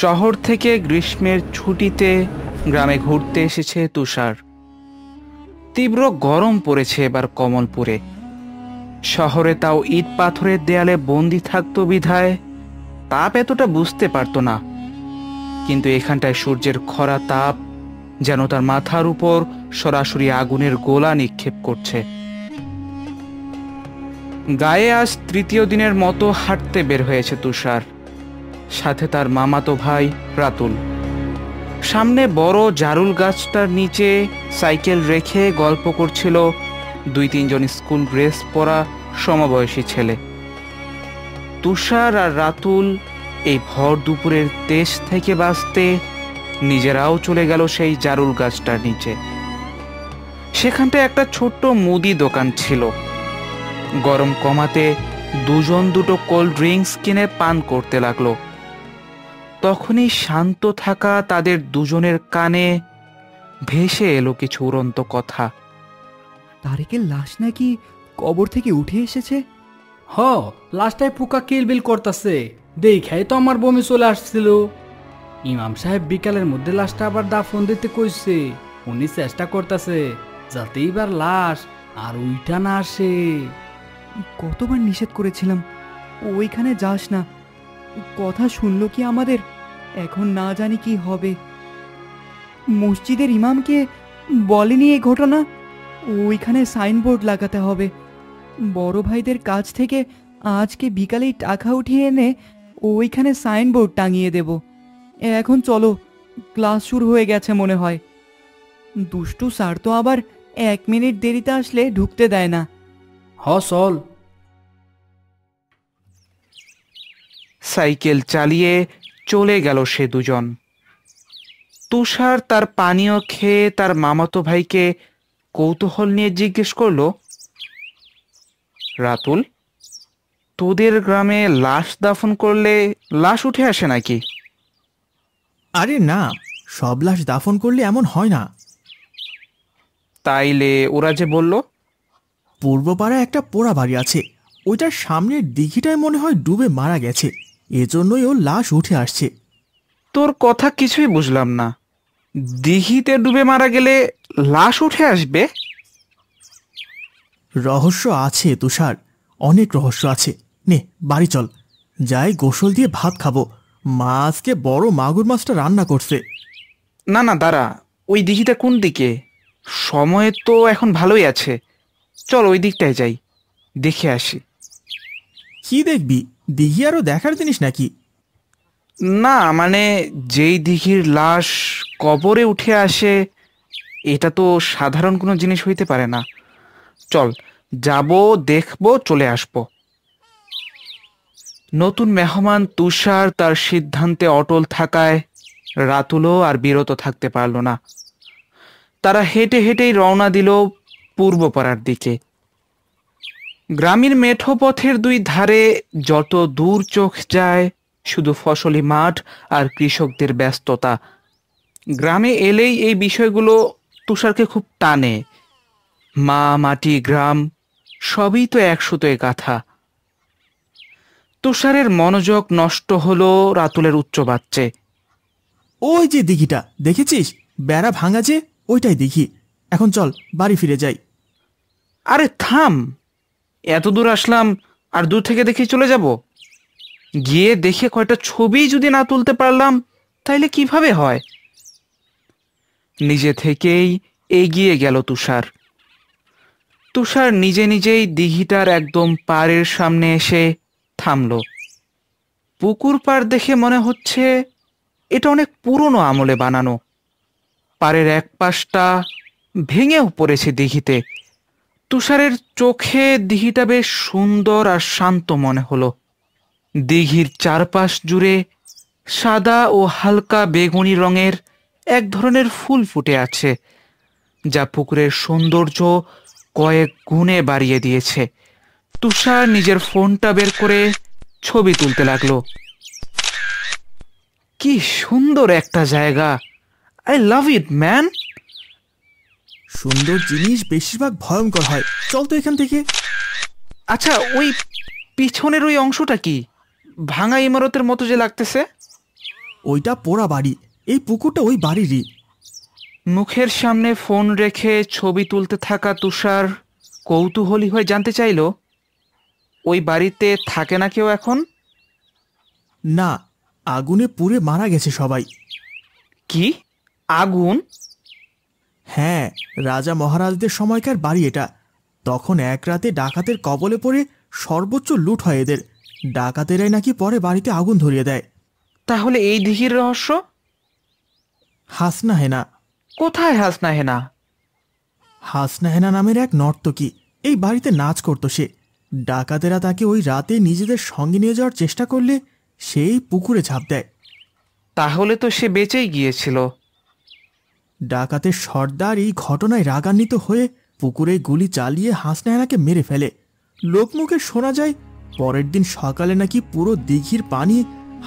শহর থেকে গ্রীষ্মের ছুটিতে গ্রামে ঘুরতে এসেছে তুষার। তীব্র গরম পড়েছে এবার কমলপুরে। শহরে তাও ইট পাথরের দেয়ালে বন্দি থাকতো বিধায় তাপ এতটা বুঝতে পারতো না, কিন্তু এখানটায় সূর্যের খরা তাপ যেন তার মাথার উপর সরাসরি আগুনের গোলা নিক্ষেপ করছে। গায়ে আজ তৃতীয় দিনের মতো হাঁটতে বের হয়েছে তুষার, সাথে তার মামাতো ভাই রাতুল। সামনে বড় জারুল গাছটার নিচে সাইকেল রেখে গল্প করছিল 2-3 জন স্কুল ড্রেস পরা সমবয়সী ছেলে। তুষার আর রাতুল এই ভর দুপুরের দেশ থেকে বাঁচতে নিজেরাও চলে গেল সেই জারুল গাছটার নিচে। সেখানটায় একটা ছোট্ট মুদি দোকান ছিল। গরম কমাতে দুজন দুটো কোল্ড ড্রিঙ্কস কিনে পান করতে লাগলো। তখনই শান্ত থাকা তাদের দুজনের কানে ভেসে এলো কিছু উড়ন্ত কথা। তারেকের লাশ নাকি কবর থেকে উঠে এসেছে। হ, লাশটায় পোকা কিলবিল করতেছে, দেখাই তো আমার বমি চলে আসছিল। ইমাম সাহেব বিকালের মধ্যে লাশটা আবার দাফন দিতে কইছে। উনি চেষ্টা করতেছে যাতে এবার লাশ আর উইটা না আসে। কতবার নিষেধ করেছিলাম ওইখানে যাস না, কথা শুনলো কি আমাদের? এখন না জানি কি হবে। মসজিদের ইমামকে বলেনি এই ঘটনা? ওইখানে সাইনবোর্ড লাগাতে হবে। বড় ভাইদের কাছ থেকে আজকে বিকালেই টাকা উঠিয়ে এনে ওইখানে সাইনবোর্ড টাঙিয়ে দেব। এখন চলো, ক্লাস শুরু হয়ে গেছে মনে হয়। দুষ্টু স্যার তো আবার 1 মিনিট দেরিতে আসলে ঢুকতে দেয় না। হ চল। সাইকেল চালিয়ে চলে গেল সে দুজন। তুষার তার পানীয় খেয়ে তার মামাতো ভাইকে কৌতূহল নিয়ে জিজ্ঞেস করলো, রাতুল, তোদের গ্রামে লাশ দাফন করলে লাশ উঠে আসে নাকি? আরে না, সব লাশ দাফন করলে এমন হয় না। তাইলে ওরা যে বলল পূর্বপাড়ায় একটা পোড়া বাড়ি আছে, ওইটার সামনের দিঘিটায় মনে হয় ডুবে মারা গেছে, এজন্যই ওর লাশ উঠে আসছে। তোর কথা কিছুই বুঝলাম না। দিঘিতে ডুবে মারা গেলে লাশ উঠে আসবে? রহস্য আছে তুষার, অনেক রহস্য আছে। নে বাড়ি চল, যাই গোসল দিয়ে ভাত খাবো। মা আজকে বড় মাগুর মাছটা রান্না করছে। না না, দাঁড়া, ওই দিঘিটা কোন দিকে? সময় তো এখন ভালোই আছে, চল ওই দিকটায় যাই, দেখে আসি। কি দেখবি? দিঘি আরো দেখার জিনিস নাকি? না মানে, যেই দিঘির লাশ কবরে উঠে আসে এটা তো সাধারণ কোনো জিনিস হইতে পারে না। চল, যাব, দেখব, চলে আসব। নতুন মেহমান তুষার তার সিদ্ধান্তে অটল থাকায় রাতুলও আর বিরত থাকতে পারল না। তারা হেঁটে হেঁটেই রওনা দিল পূর্বপাড়ার দিকে। গ্রামীণ মেঠো পথের 2 ধারে যত দূর চোখ যায় শুধু ফসলি মাঠ আর কৃষকদের ব্যস্ততা। গ্রামে এলেই এই বিষয়গুলো তুষারকে খুব টানে। মা, মাটি, গ্রাম সবই তো এক সুতোয় গাঁথা। তুষারের মনোযোগ নষ্ট হলো রাতুলের উচ্চ বাচ্চে। ওই যে দিঘিটা দেখেছিস, বেড়া ভাঙা যে, ওইটাই দিঘি। এখন চল বাড়ি ফিরে যাই। আরে থাম, এত দূর আসলাম আর দূর থেকে দেখে চলে যাব? গিয়ে দেখে কয়টা ছবি যদি না তুলতে পারলাম তাইলে কিভাবে হয়? নিজে থেকেই এগিয়ে গেল তুষার। তুষার নিজে নিজেই দিঘিটার একদম পাড়ের সামনে এসে থামল। পুকুর পাড় দেখে মনে হচ্ছে এটা অনেক পুরনো আমলে বানানো। পাড়ের এক পাশটা ভেঙেও পড়েছে দিঘিতে। তুষারের চোখে দিঘিটা বেশ সুন্দর আর শান্ত মনে হলো। দিঘির চারপাশ জুড়ে সাদা ও হালকা বেগুনি রঙের এক ধরনের ফুল ফুটে আছে, যা পুকুরের সৌন্দর্য কয়েক গুণে বাড়িয়ে দিয়েছে। তুষার নিজের ফোনটা বের করে ছবি তুলতে লাগলো। কি সুন্দর একটা জায়গা! I love it man. সুন্দর জিনিস বেশিরভাগ ভয়ঙ্কর হয়, চল তো এখান থেকে। আচ্ছা, ওই পিছনের ওই অংশটা কি? ভাঙা ইমারতের মতো যে লাগতেছে। ওইটা পোড়া বাড়ি, এই পুকুরটা ওই বাড়িরই। মুখের সামনে ফোন রেখে ছবি তুলতে থাকা তুষার কৌতূহলী হয়ে জানতে চাইল, ওই বাড়িতে থাকে না কেউ এখন? না, আগুনে পুড়ে মারা গেছে সবাই। কি আগুন? হ্যাঁ, রাজা মহারাজদের সময়কার বাড়ি এটা। তখন এক রাতে ডাকাতের কবলে পড়ে সর্বোচ্চ লুট হয় এদের। ডাকাতেরাই নাকি পরে বাড়িতে আগুন ধরিয়ে দেয়। তাহলে এই দিঘির রহস্য? হাসনা হেনা। কোথায় হাসনা হেনা? হাসনা হেনা নামের এক নর্তকী এই বাড়িতে নাচ করত সে। ডাকাতেরা তাকে ওই রাতে নিজেদের সঙ্গে নিয়ে যাওয়ার চেষ্টা করলে সেই পুকুরে ঝাঁপ দেয়। তাহলে তো সে বেঁচেই গিয়েছিল। ডাকাতের সর্দার এই ঘটনায় রাগান্বিত হয়ে পুকুরে গুলি চালিয়ে হাসনা হেনাকে মেরে ফেলে। লোকমুখে শোনা যায় পরের দিন সকালে নাকি পুরো দিঘির পানি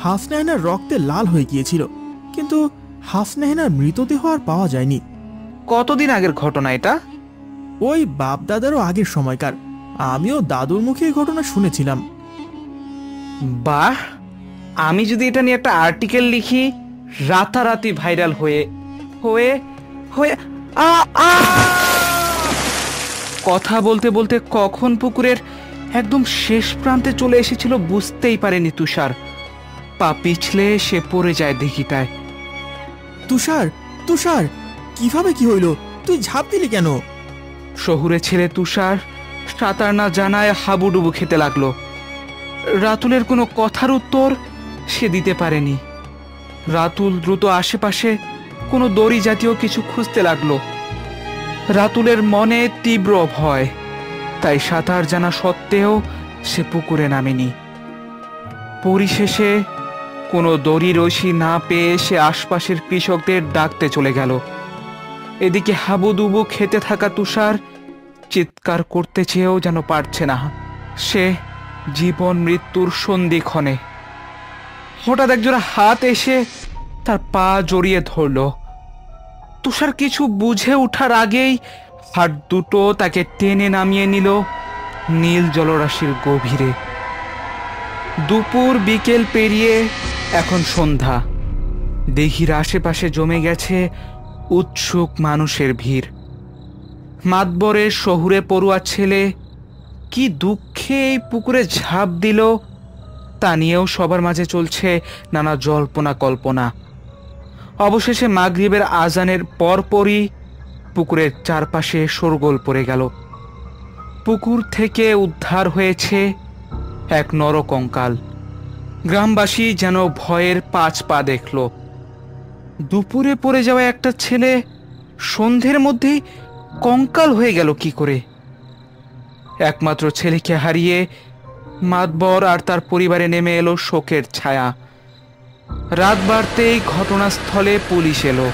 হাসনা হেনার রক্তে লাল হয়ে গিয়েছিল, কিন্তু হাসনা হেনার মৃতদেহ আর পাওয়া যায়নি। কতদিন আগের ঘটনা এটা? ওই বাপদাদারও আগের সময়কার। আমিও দাদুর মুখে এই ঘটনা শুনেছিলাম। বাহ, আমি যদি এটা নিয়ে একটা আর্টিকেল লিখি, রাতারাতি ভাইরাল হয়ে হয়ে হয়ে আ আ কথা বলতে বলতে কখন পুকুরের একদম শেষ প্রান্তে চলে এসেছিল বুঝতেই পারেনি তুষার। পা পিছলে সে পড়ে যায় দিঘিটায়। তুষার, তুষার, কিভাবে কি হইল? তুই ঝাঁপ দিলি কেন? শহুরে ছেলে তুষার সাঁতার না জানায় হাবুডুবু খেতে লাগলো। রাতুলের কোনো কথার উত্তর সে দিতে পারেনি। রাতুল দ্রুত আশেপাশে কোনো দড়ি জাতীয় কিছু খুঁজতে লাগলো। রাতুলের মনে তীব্র ভয়, তাই সাঁতার জানা সত্ত্বেও সে পুকুরে নামেনি। পরিশেষে কোনো দড়ি রশি না পেয়ে সে আশপাশের কৃষকদের ডাকতে চলে গেল। এদিকে হাবুডুবু খেতে থাকা তুষার চিৎকার করতে চেয়েও যেন পারছে না। সে জীবন মৃত্যুর সন্ধিক্ষণে। হঠাৎ একজোড়া হাত এসে তার পা জড়িয়ে ধরল। তুষার কিছু বুঝে ওঠার আগেই হাত দুটো তাকে টেনে নামিয়ে নিল নীল জলরাশির গভীরে। দুপুর বিকেল পেরিয়ে এখন সন্ধ্যা। দিঘির আশেপাশে জমে গেছে উৎসুক মানুষের ভিড়। মাতবরের শহুরে পড়ুয়া ছেলে কি দুঃখে এই পুকুরে ঝাঁপ দিল তা নিয়েও সবার মাঝে চলছে নানা জল্পনা কল্পনা। অবশেষে মাগরিবের আজানের পরপরই পুকুরের চারপাশে শোরগোল পড়ে গেল। পুকুর থেকে উদ্ধার হয়েছে এক নরকঙ্কাল। গ্রামবাসী যেন ভয়ের 5 পা দেখল। দুপুরে পড়ে যাওয়া একটা ছেলে সন্ধ্যের মধ্যেই কঙ্কাল হয়ে গেল কি করে? একমাত্র ছেলেকে হারিয়ে মাতবর আর তার পরিবারে নেমে এলো শোকের ছায়া। রাত বাড়তেই ঘটনাস্থলে পুলিশ এলো।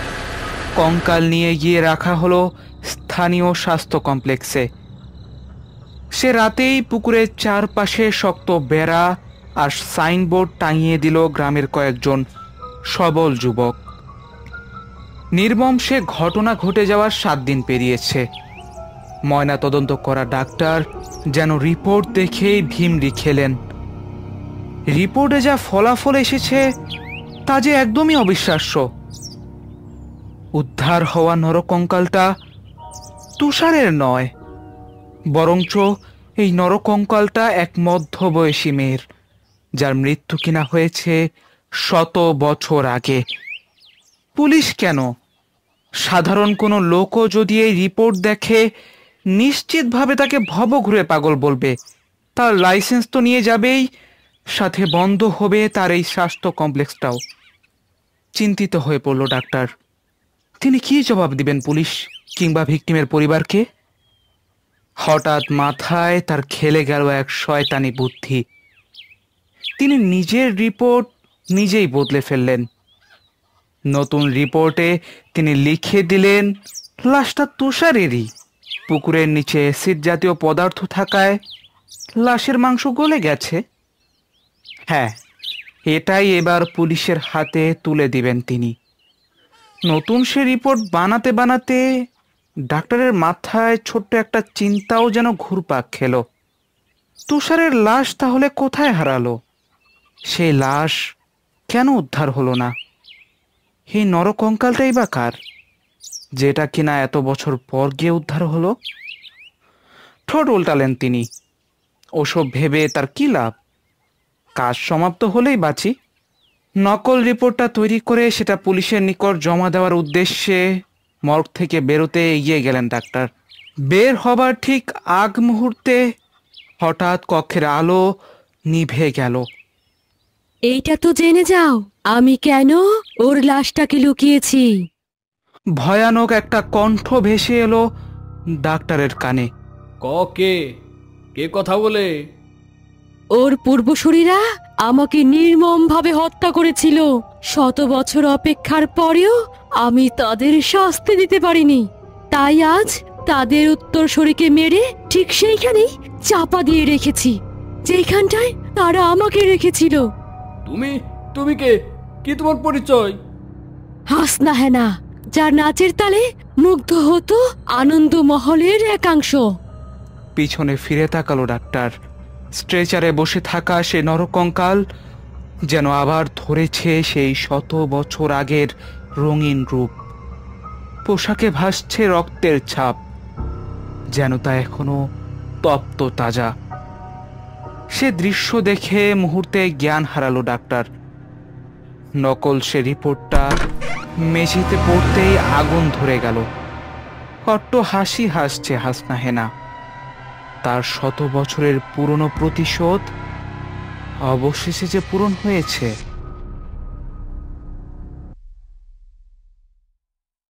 কঙ্কাল নিয়ে গিয়ে রাখা হলো স্থানীয় স্বাস্থ্য কমপ্লেক্সে। সে রাতেই পুকুরের চারপাশে শক্ত বেড়া আর সাইনবোর্ড টাঙিয়ে দিল গ্রামের কয়েকজন সবল যুবক। নির্মম সে ঘটনা ঘটে যাওয়ার 7 দিন পেরিয়েছে। ময়না তদন্ত করা ডাক্তার যেন রিপোর্ট দেখেই ভিমড়ি খেলেন। রিপোর্টে যা ফলাফল এসেছে তা যে একদমই অবিশ্বাস্য। উদ্ধার হওয়া নরকঙ্কালটা তুষারের নয়, বরঞ্চ এই নরকঙ্কালটা এক মধ্যবয়সী মেয়ের, যার মৃত্যু কিনা হয়েছে 100 বছর আগে। পুলিশ কেন, সাধারণ কোনো লোকও যদি এই রিপোর্ট দেখে নিশ্চিতভাবে তাকে ভবঘুরে পাগল বলবে। তার লাইসেন্স তো নিয়ে যাবেই, সাথে বন্ধ হবে তার এই স্বাস্থ্য কমপ্লেক্সটাও। চিন্তিত হয়ে পড়ল ডাক্তার। তিনি কি জবাব দিবেন পুলিশ কিংবা ভিকটিমের পরিবারকে? হঠাৎ মাথায় তার খেলে গেল এক শয়তানি বুদ্ধি। তিনি নিজের রিপোর্ট নিজেই বদলে ফেললেন। নতুন রিপোর্টে তিনি লিখে দিলেন লাশটা তুষারেরই। পুকুরের নিচে অ্যাসিড জাতীয় পদার্থ থাকায় লাশের মাংস গলে গেছে। হ্যাঁ, এটাই এবার পুলিশের হাতে তুলে দিবেন তিনি। নতুন সে রিপোর্ট বানাতে বানাতে ডাক্তারের মাথায় ছোট্ট একটা চিন্তাও যেন ঘুরপাক খেল। তুষারের লাশ তাহলে কোথায় হারালো? সেই লাশ কেন উদ্ধার হলো না? এই নরকঙ্কালটাই বা কার, যেটা কিনা এত বছর পর গিয়ে উদ্ধার হলো? ঠোঁট উল্টালেন তিনি। ওসব ভেবে তার কি লাভ? কাজ সমাপ্ত হলেই বাঁচি। নকল রিপোর্টটা তৈরি করে সেটা পুলিশের নিকট জমা দেওয়ার উদ্দেশ্যে মর্গ থেকে বেরোতে এগিয়ে গেলেন ডাক্তার। বের হবার ঠিক আগ মুহূর্তে হঠাৎ কক্ষের আলো নিভে গেল। এইটা তো জেনে যাও আমি কেন ওর লাশটাকে লুকিয়েছি। ভয়ানক একটা কণ্ঠ ভেসে এলো ডাক্তারের কানে। কে কে কথা বলে? ওর পূর্বসূরীরা আমাকে নির্মমভাবে হত্যা করেছিল। 100 বছর অপেক্ষার পরেও আমি তাদের শাস্তি দিতে পারিনি। তাই আজ তাদের উত্তরসূরিকে মেরে ঠিক সেইখানেই চাপা দিয়ে রেখেছি, যেখানটায় তারা আমাকে রেখেছিল। তুমি কে? কি তোমার পরিচয়? হাসনা হেনা, যার নাচের তালে মুগ্ধ হতো আনন্দ মহলের একাংশ। পিছনে ফিরে তাকালো ডাক্তার। স্ট্রেচারে বসে থাকা সে নরকঙ্কাল যেন আবার ধরেছে সেই 100 বছর আগের রঙিন রূপ। পোশাকে ভাসছে রক্তের ছাপ, যেন তা এখনো তপ্ত তাজা। সে দৃশ্য দেখে মুহূর্তে জ্ঞান হারালো ডাক্তার। নকল সে রিপোর্টটা মেঝেতে পড়তেই আগুন ধরে গেল। কট্ট হাসি হাসছে হাসনা হেনা। তার 100 বছরের পুরনো প্রতিশোধ অবশেষে যে পূরণ হয়েছে।